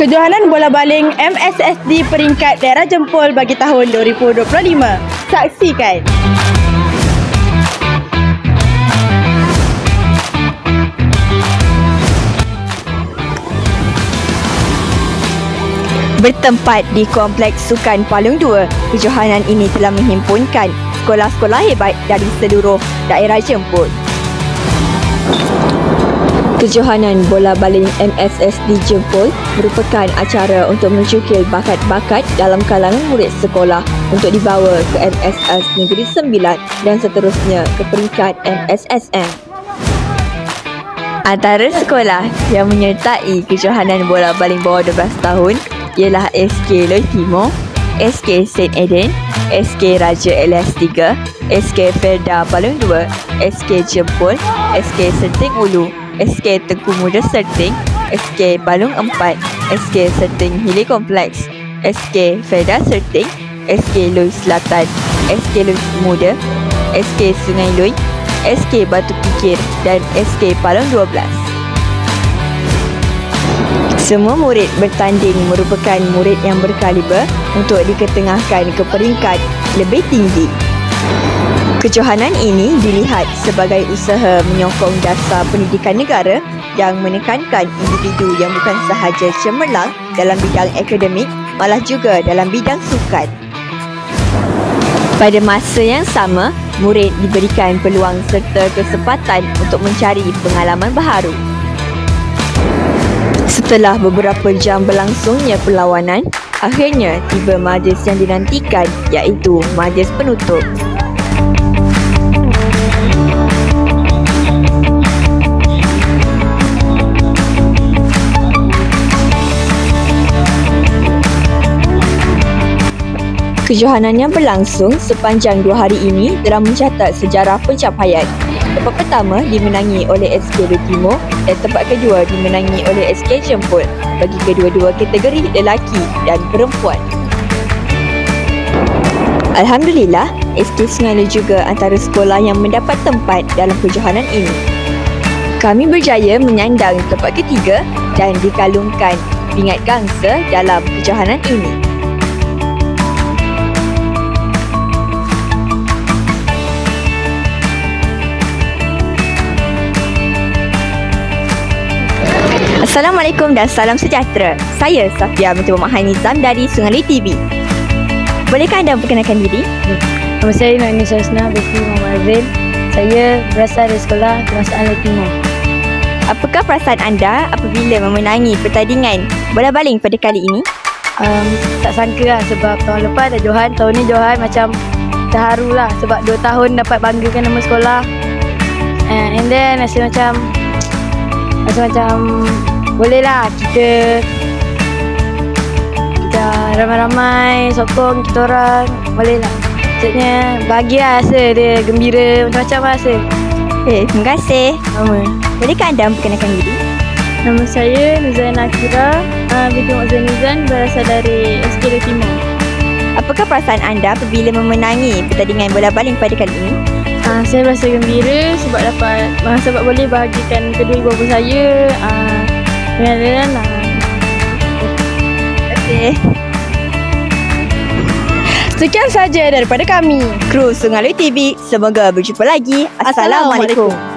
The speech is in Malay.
Kejohanan Bola Baling MSSD peringkat daerah jempol bagi tahun 2025. Saksikan. Bertempat di Kompleks Sukan Palung 2, kejohanan ini telah menghimpunkan sekolah-sekolah hebat dari seluruh daerah jemput. Kejohanan Bola Baling MSSD Jempol merupakan acara untuk mencukil bakat-bakat dalam kalangan murid sekolah untuk dibawa ke MSS Negeri Sembilan dan seterusnya ke peringkat MSSM. Antara sekolah yang menyertai kejohanan bola baling bawah 12 tahun ialah SK Loy Timur, SK St. Eden, SK Raja LS3, SK Ferda Palung 2, SK Jempol, SK Serting Ulu, SK Tengku Muda Serting, SK Palung 4, SK Serting Hili Kompleks, SK Ferda Serting, SK Loy Selatan, SK Loy Muda, SK Sungai Loy, SK Batu Kikir dan SK Palung 12. Semua murid bertanding merupakan murid yang berkaliber untuk diketengahkan ke peringkat lebih tinggi. Kejohanan ini dilihat sebagai usaha menyokong dasar pendidikan negara yang menekankan individu yang bukan sahaja cemerlang dalam bidang akademik, malah juga dalam bidang sukan. Pada masa yang sama, murid diberikan peluang serta kesempatan untuk mencari pengalaman baharu. Setelah beberapa jam berlangsungnya perlawanan, akhirnya tiba majlis yang dinantikan, iaitu majlis penutup. Kejohanan yang berlangsung sepanjang 2 hari ini telah mencatat sejarah pencapaian. Tempat pertama dimenangi oleh SK Loy Timur dan tempat kedua dimenangi oleh SK Jempol bagi kedua-dua kategori lelaki dan perempuan. Alhamdulillah, SK Sungai Loy juga antara sekolah yang mendapat tempat dalam kejohanan ini. Kami berjaya menyandang tempat ketiga dan dikalungkan pingat gangsa dalam kejohanan ini. Assalamualaikum dan salam sejahtera. Saya Safia binti Muhammad Nizam dari Sungai Loy TV. Bolehkah anda memperkenalkan diri? Nama saya Nur Aini Syazna binti Muhammad Azim. Saya berasal dari Sekolah Kebangsaan Loy Timur. Apakah perasaan anda apabila memenangi pertandingan bola baling pada kali ini? Tak sangka lah sebab tahun lepas ada johan, tahun ni johan macam terharu lah sebab 2 tahun dapat banggakan nama sekolah. And then rasa macam boleh lah kita ramai-ramai sokong kita orang, boleh lah. Maksudnya bahagia rasa, dia gembira, macam-macam rasa. Terima kasih. Bolehkah anda memperkenalkan diri? Nama saya Nuzaina Akira binti Muhammad Nizam, berasal dari SK Loy Timur. Apakah perasaan anda apabila memenangi pertandingan bola baling pada kali ini? Saya berasa gembira sebab boleh bahagikan kedua ibu bapa saya dengan lah. Okey. Sekian saja daripada kami, kru Sungai Loy TV. Semoga berjumpa lagi. Assalamualaikum.